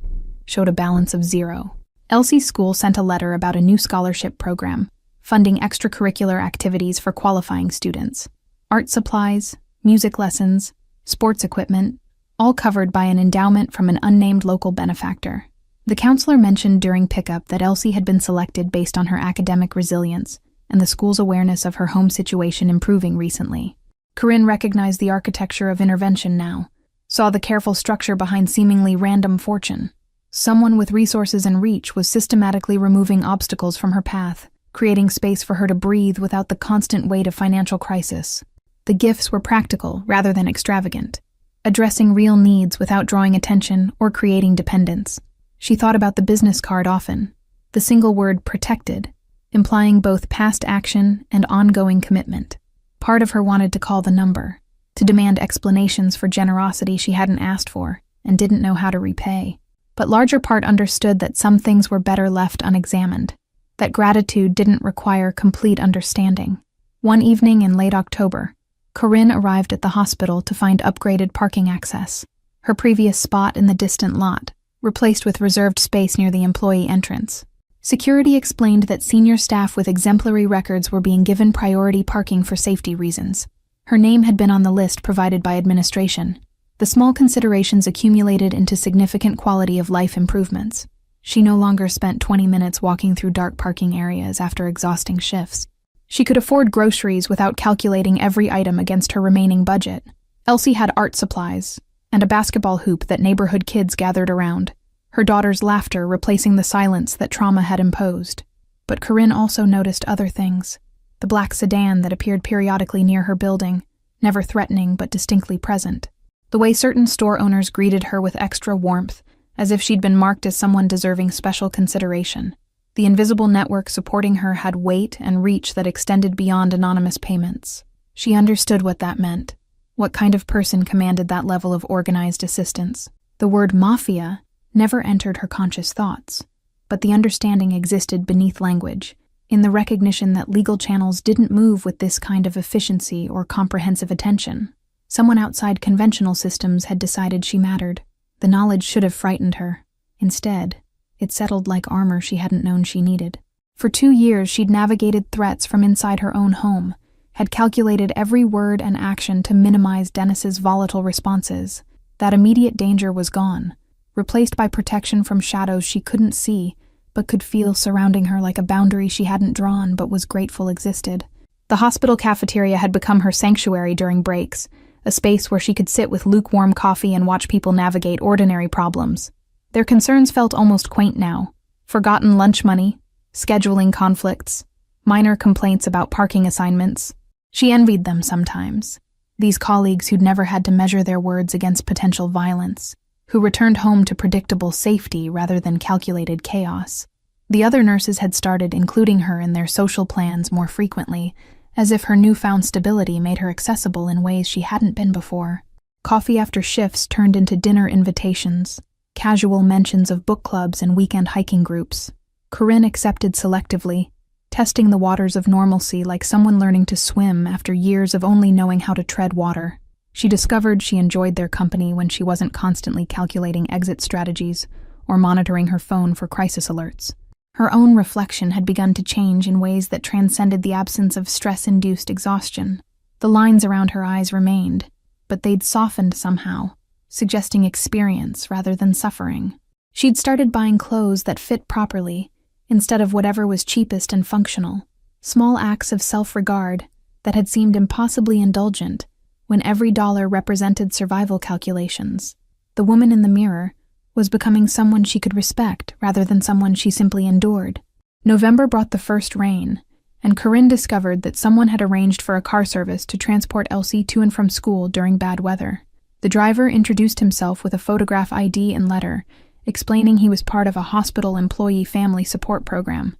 showed a balance of zero. Elsie's school sent a letter about a new scholarship program, funding extracurricular activities for qualifying students. Art supplies, music lessons, sports equipment, all covered by an endowment from an unnamed local benefactor. The counselor mentioned during pickup that Elsie had been selected based on her academic resilience and the school's awareness of her home situation improving recently. Corinne recognized the architecture of intervention now, saw the careful structure behind seemingly random fortune. Someone with resources and reach was systematically removing obstacles from her path, creating space for her to breathe without the constant weight of financial crisis. The gifts were practical rather than extravagant, addressing real needs without drawing attention or creating dependence. She thought about the business card often, the single word protected, implying both past action and ongoing commitment. Part of her wanted to call the number, to demand explanations for generosity she hadn't asked for and didn't know how to repay. But larger part understood that some things were better left unexamined, that gratitude didn't require complete understanding. One evening in late October, Corinne arrived at the hospital to find upgraded parking access, her previous spot in the distant lot, replaced with reserved space near the employee entrance. Security explained that senior staff with exemplary records were being given priority parking for safety reasons. Her name had been on the list provided by administration. The small considerations accumulated into significant quality of life improvements. She no longer spent 20 minutes walking through dark parking areas after exhausting shifts. She could afford groceries without calculating every item against her remaining budget. Elsie had art supplies and a basketball hoop that neighborhood kids gathered around, her daughter's laughter replacing the silence that trauma had imposed. But Corinne also noticed other things. The black sedan that appeared periodically near her building, never threatening but distinctly present. The way certain store owners greeted her with extra warmth, as if she'd been marked as someone deserving special consideration. The invisible network supporting her had weight and reach that extended beyond anonymous payments. She understood what that meant. What kind of person commanded that level of organized assistance? The word Mafia never entered her conscious thoughts, but the understanding existed beneath language, in the recognition that legal channels didn't move with this kind of efficiency or comprehensive attention. Someone outside conventional systems had decided she mattered. The knowledge should have frightened her. Instead, it settled like armor she hadn't known she needed. For 2 years, she'd navigated threats from inside her own home, had calculated every word and action to minimize Dennis's volatile responses. That immediate danger was gone, replaced by protection from shadows she couldn't see, but could feel surrounding her like a boundary she hadn't drawn but was grateful existed. The hospital cafeteria had become her sanctuary during breaks, a space where she could sit with lukewarm coffee and watch people navigate ordinary problems. Their concerns felt almost quaint now. Forgotten lunch money, scheduling conflicts, minor complaints about parking assignments. She envied them sometimes. These colleagues who'd never had to measure their words against potential violence, who returned home to predictable safety rather than calculated chaos. The other nurses had started including her in their social plans more frequently, as if her newfound stability made her accessible in ways she hadn't been before. Coffee after shifts turned into dinner invitations, casual mentions of book clubs and weekend hiking groups. Corinne accepted selectively, testing the waters of normalcy like someone learning to swim after years of only knowing how to tread water. She discovered she enjoyed their company when she wasn't constantly calculating exit strategies or monitoring her phone for crisis alerts. Her own reflection had begun to change in ways that transcended the absence of stress-induced exhaustion. The lines around her eyes remained, but they'd softened somehow, suggesting experience rather than suffering. She'd started buying clothes that fit properly, instead of whatever was cheapest and functional. Small acts of self-regard that had seemed impossibly indulgent when every dollar represented survival calculations. The woman in the mirror was becoming someone she could respect rather than someone she simply endured. November brought the first rain, and Corinne discovered that someone had arranged for a car service to transport Elsie to and from school during bad weather. The driver introduced himself with a photograph ID and letter, explaining he was part of a hospital employee family support program.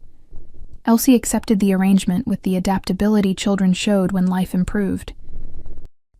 Elsie accepted the arrangement with the adaptability children showed when life improved.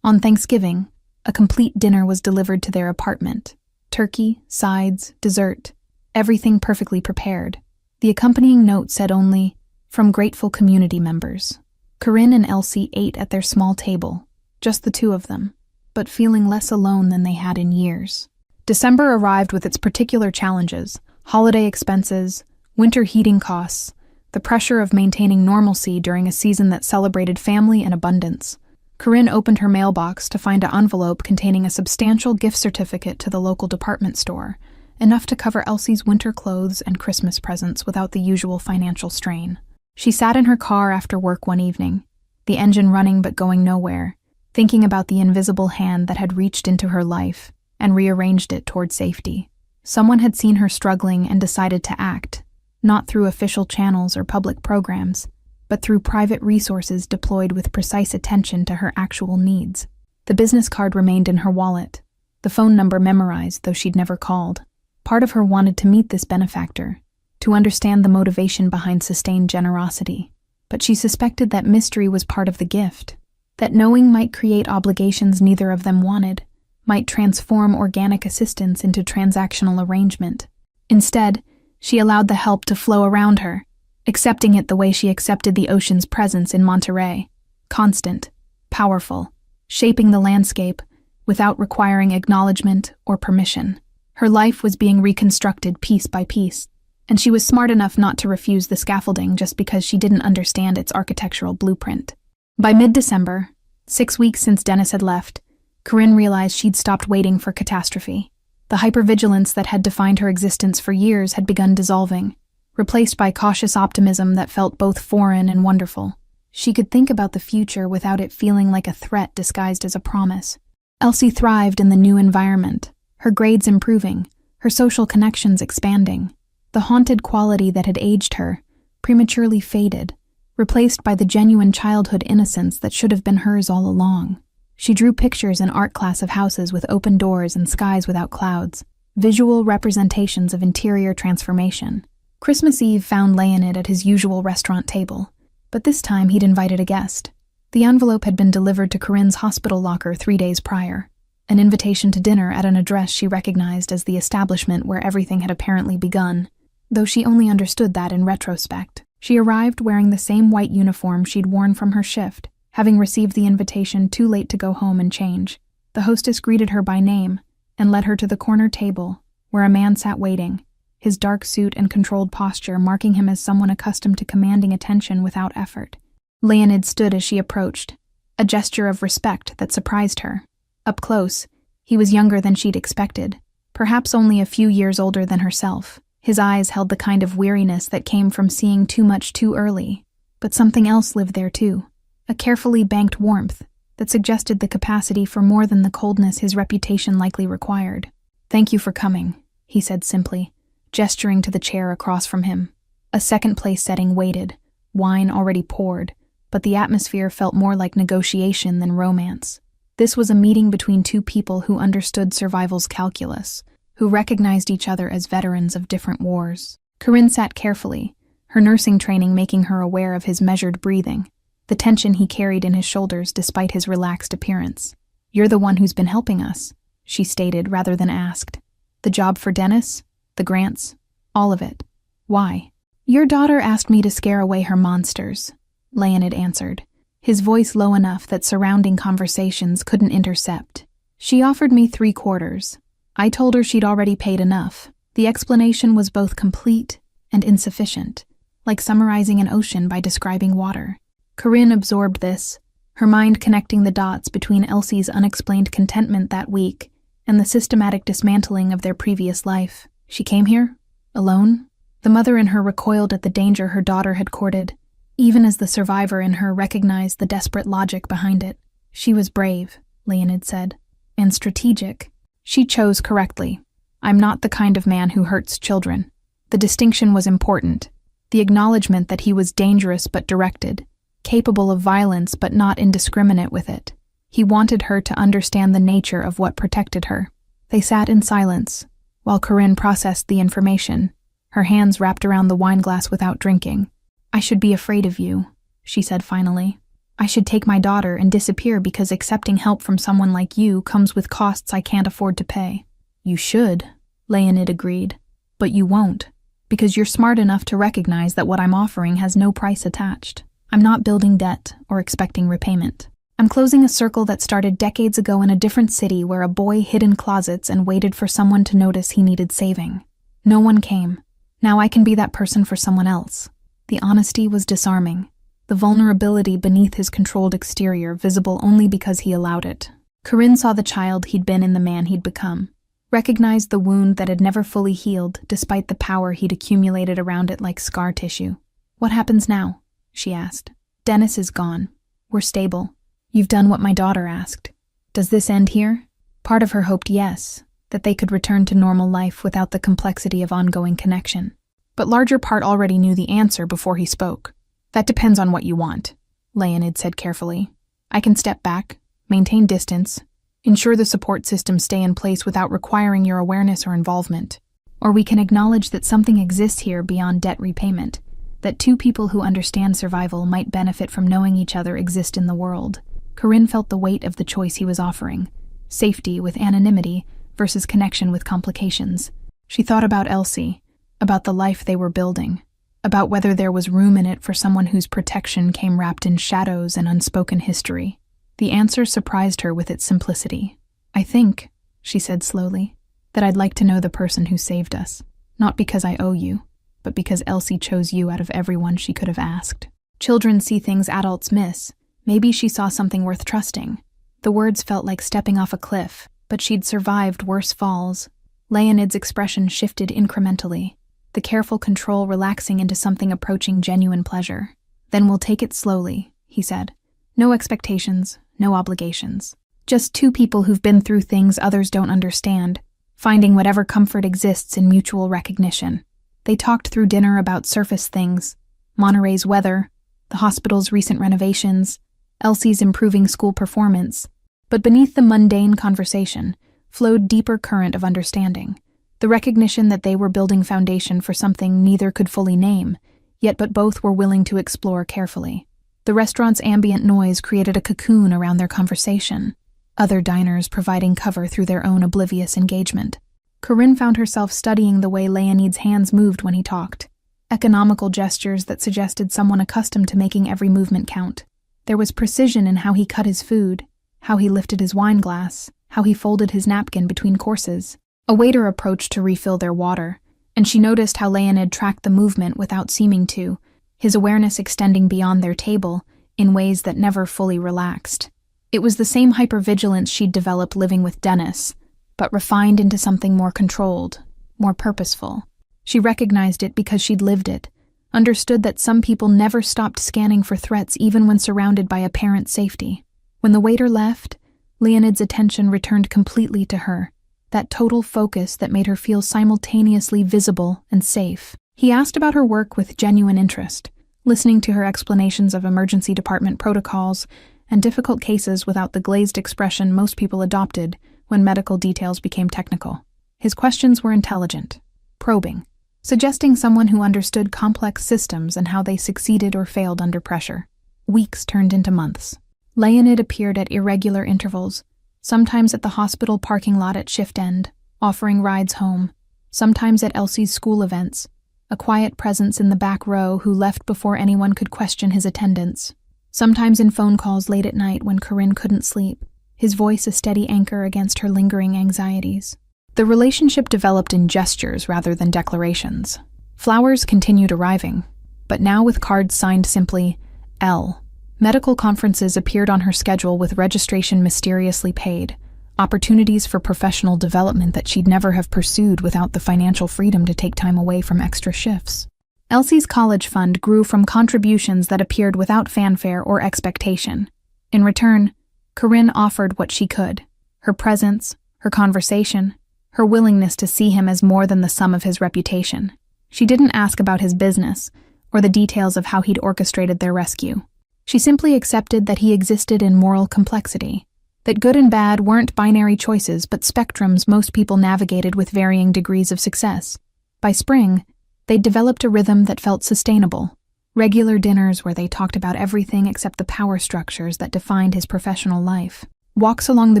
On Thanksgiving, a complete dinner was delivered to their apartment. Turkey, sides, dessert, everything perfectly prepared. The accompanying note said only, "From grateful community members." Corinne and Elsie ate at their small table, just the two of them, but feeling less alone than they had in years. December arrived with its particular challenges: holiday expenses, winter heating costs, the pressure of maintaining normalcy during a season that celebrated family and abundance. Corinne opened her mailbox to find an envelope containing a substantial gift certificate to the local department store, enough to cover Elsie's winter clothes and Christmas presents without the usual financial strain. She sat in her car after work one evening, the engine running but going nowhere, thinking about the invisible hand that had reached into her life and rearranged it toward safety. Someone had seen her struggling and decided to act, not through official channels or public programs, but through private resources deployed with precise attention to her actual needs. The business card remained in her wallet, the phone number memorized, though she'd never called. Part of her wanted to meet this benefactor, to understand the motivation behind sustained generosity, but she suspected that mystery was part of the gift, that knowing might create obligations neither of them wanted, might transform organic assistance into transactional arrangement. Instead, she allowed the help to flow around her, accepting it the way she accepted the ocean's presence in Monterey, constant, powerful, shaping the landscape without requiring acknowledgement or permission. Her life was being reconstructed piece by piece, and she was smart enough not to refuse the scaffolding just because she didn't understand its architectural blueprint. By mid-December, 6 weeks since Dennis had left, Corinne realized she'd stopped waiting for catastrophe. The hypervigilance that had defined her existence for years had begun dissolving, replaced by cautious optimism that felt both foreign and wonderful. She could think about the future without it feeling like a threat disguised as a promise. Elsie thrived in the new environment, her grades improving, her social connections expanding. The haunted quality that had aged her prematurely faded, replaced by the genuine childhood innocence that should have been hers all along. She drew pictures in art class of houses with open doors and skies without clouds, visual representations of interior transformation. Christmas Eve found Leonid at his usual restaurant table, but this time he'd invited a guest. The envelope had been delivered to Corinne's hospital locker 3 days prior, an invitation to dinner at an address she recognized as the establishment where everything had apparently begun, though she only understood that in retrospect. She arrived wearing the same white uniform she'd worn from her shift, having received the invitation too late to go home and change. The hostess greeted her by name and led her to the corner table, where a man sat waiting, his dark suit and controlled posture marking him as someone accustomed to commanding attention without effort. Leonid stood as she approached, a gesture of respect that surprised her. Up close, he was younger than she'd expected, perhaps only a few years older than herself. His eyes held the kind of weariness that came from seeing too much too early, but something else lived there too, a carefully banked warmth that suggested the capacity for more than the coldness his reputation likely required. "Thank you for coming," he said simply, gesturing to the chair across from him. A second-place setting waited, wine already poured, but the atmosphere felt more like negotiation than romance. This was a meeting between two people who understood survival's calculus, who recognized each other as veterans of different wars. Corinne sat carefully, her nursing training making her aware of his measured breathing, the tension he carried in his shoulders despite his relaxed appearance. "You're the one who's been helping us," she stated rather than asked. "The job for Dennis? The grants? All of it. Why?" "Your daughter asked me to scare away her monsters," Leonid answered, his voice low enough that surrounding conversations couldn't intercept. "She offered me 3/4. I told her she'd already paid enough." The explanation was both complete and insufficient, like summarizing an ocean by describing water. Corinne absorbed this, her mind connecting the dots between Elsie's unexplained contentment that week and the systematic dismantling of their previous life. She came here? Alone? The mother in her recoiled at the danger her daughter had courted, even as the survivor in her recognized the desperate logic behind it. "She was brave," Leonid said, "and strategic. She chose correctly. I'm not the kind of man who hurts children." The distinction was important, the acknowledgement that he was dangerous but directed, capable of violence but not indiscriminate with it. He wanted her to understand the nature of what protected her. They sat in silence, while Corinne processed the information, her hands wrapped around the wineglass without drinking. "I should be afraid of you," she said finally. "I should take my daughter and disappear because accepting help from someone like you comes with costs I can't afford to pay." "You should," Leonid agreed, "but you won't, because you're smart enough to recognize that what I'm offering has no price attached. I'm not building debt or expecting repayment." I'm closing a circle that started decades ago in a different city where a boy hid in closets and waited for someone to notice he needed saving. No one came. Now I can be that person for someone else." The honesty was disarming, the vulnerability beneath his controlled exterior visible only because he allowed it. Corinne saw the child he'd been in the man he'd become, recognized the wound that had never fully healed despite the power he'd accumulated around it like scar tissue. "What happens now?" she asked. "Dennis is gone. We're stable. You've done what my daughter asked. Does this end here?" Part of her hoped yes, that they could return to normal life without the complexity of ongoing connection. But larger part already knew the answer before he spoke. "That depends on what you want," Leonid said carefully. "I can step back, maintain distance, ensure the support systems stay in place without requiring your awareness or involvement. Or we can acknowledge that something exists here beyond debt repayment, that two people who understand survival might benefit from knowing each other exist in the world." Corinne felt the weight of the choice he was offering, safety with anonymity versus connection with complications. She thought about Elsie, about the life they were building, about whether there was room in it for someone whose protection came wrapped in shadows and unspoken history. The answer surprised her with its simplicity. "I think," she said slowly, "that I'd like to know the person who saved us. Not because I owe you, but because Elsie chose you out of everyone she could have asked." Children see things adults miss. Maybe she saw something worth trusting. The words felt like stepping off a cliff, but she'd survived worse falls. Leonid's expression shifted incrementally, the careful control relaxing into something approaching genuine pleasure. "Then we'll take it slowly," he said. "No expectations, no obligations. Just two people who've been through things others don't understand, finding whatever comfort exists in mutual recognition." They talked through dinner about surface things, Monterey's weather, the hospital's recent renovations, Elsie's improving school performance. But beneath the mundane conversation flowed deeper current of understanding, the recognition that they were building foundation for something neither could fully name, yet but both were willing to explore carefully. The restaurant's ambient noise created a cocoon around their conversation, other diners providing cover through their own oblivious engagement. Corinne found herself studying the way Leonid's hands moved when he talked, economical gestures that suggested someone accustomed to making every movement count. There was precision in how he cut his food, how he lifted his wine glass, how he folded his napkin between courses. A waiter approached to refill their water, and she noticed how Leonid tracked the movement without seeming to, his awareness extending beyond their table in ways that never fully relaxed. It was the same hypervigilance she'd developed living with Dennis, but refined into something more controlled, more purposeful. She recognized it because she'd lived it, understood that some people never stopped scanning for threats even when surrounded by apparent safety. When the waiter left, Leonid's attention returned completely to her, that total focus that made her feel simultaneously visible and safe. He asked about her work with genuine interest, listening to her explanations of emergency department protocols and difficult cases without the glazed expression most people adopted when medical details became technical. His questions were intelligent, probing, suggesting someone who understood complex systems and how they succeeded or failed under pressure. Weeks turned into months. Leonid appeared at irregular intervals, sometimes at the hospital parking lot at shift end, offering rides home, sometimes at Elsie's school events, a quiet presence in the back row who left before anyone could question his attendance, sometimes in phone calls late at night when Corinne couldn't sleep, his voice a steady anchor against her lingering anxieties. The relationship developed in gestures rather than declarations. Flowers continued arriving, but now with cards signed simply L. Medical conferences appeared on her schedule with registration mysteriously paid, opportunities for professional development that she'd never have pursued without the financial freedom to take time away from extra shifts. Elsie's college fund grew from contributions that appeared without fanfare or expectation. In return, Corinne offered what she could: her presence, her conversation, her willingness to see him as more than the sum of his reputation. She didn't ask about his business or the details of how he'd orchestrated their rescue. She simply accepted that he existed in moral complexity, that good and bad weren't binary choices but spectrums most people navigated with varying degrees of success. By spring, they'd developed a rhythm that felt sustainable, regular dinners where they talked about everything except the power structures that defined his professional life, walks along the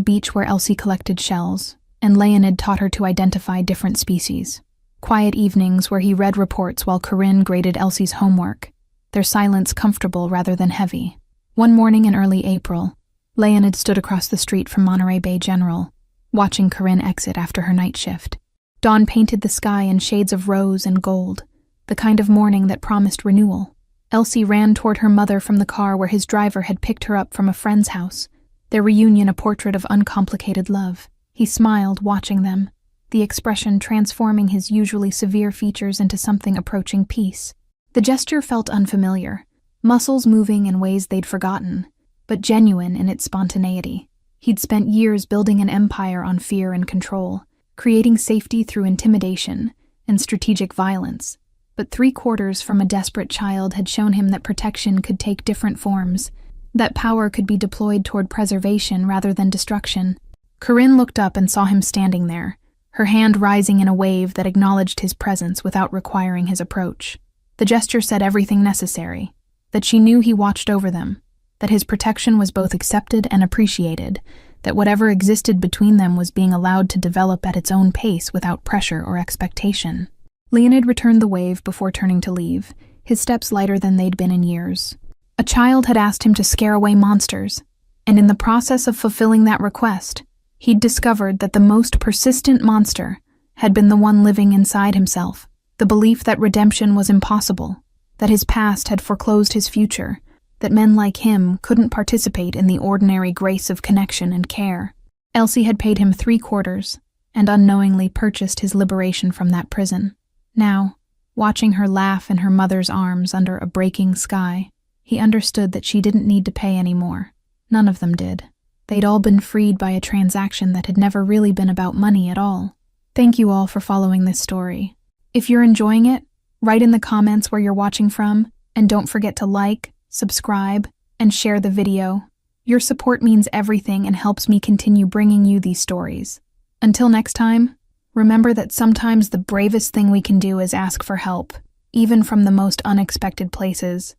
beach where Elsie collected shells, and Leonid taught her to identify different species, quiet evenings where he read reports while Corinne graded Elsie's homework, their silence comfortable rather than heavy. One morning in early April, Leonid stood across the street from Monterey Bay General, watching Corinne exit after her night shift. Dawn painted the sky in shades of rose and gold, the kind of morning that promised renewal. Elsie ran toward her mother from the car where his driver had picked her up from a friend's house, their reunion a portrait of uncomplicated love. He smiled, watching them, the expression transforming his usually severe features into something approaching peace. The gesture felt unfamiliar, muscles moving in ways they'd forgotten, but genuine in its spontaneity. He'd spent years building an empire on fear and control, creating safety through intimidation and strategic violence. But 3/4 from a desperate child had shown him that protection could take different forms, that power could be deployed toward preservation rather than destruction. Corinne looked up and saw him standing there, her hand rising in a wave that acknowledged his presence without requiring his approach. The gesture said everything necessary, that she knew he watched over them, that his protection was both accepted and appreciated, that whatever existed between them was being allowed to develop at its own pace without pressure or expectation. Leonid returned the wave before turning to leave, his steps lighter than they'd been in years. A child had asked him to scare away monsters, and in the process of fulfilling that request, he'd discovered that the most persistent monster had been the one living inside himself, the belief that redemption was impossible, that his past had foreclosed his future, that men like him couldn't participate in the ordinary grace of connection and care. Elsie had paid him 3/4 and unknowingly purchased his liberation from that prison. Now, watching her laugh in her mother's arms under a breaking sky, he understood that she didn't need to pay any more. None of them did. They'd all been freed by a transaction that had never really been about money at all. Thank you all for following this story. If you're enjoying it, write in the comments where you're watching from, and don't forget to like, subscribe, and share the video. Your support means everything and helps me continue bringing you these stories. Until next time, remember that sometimes the bravest thing we can do is ask for help, even from the most unexpected places.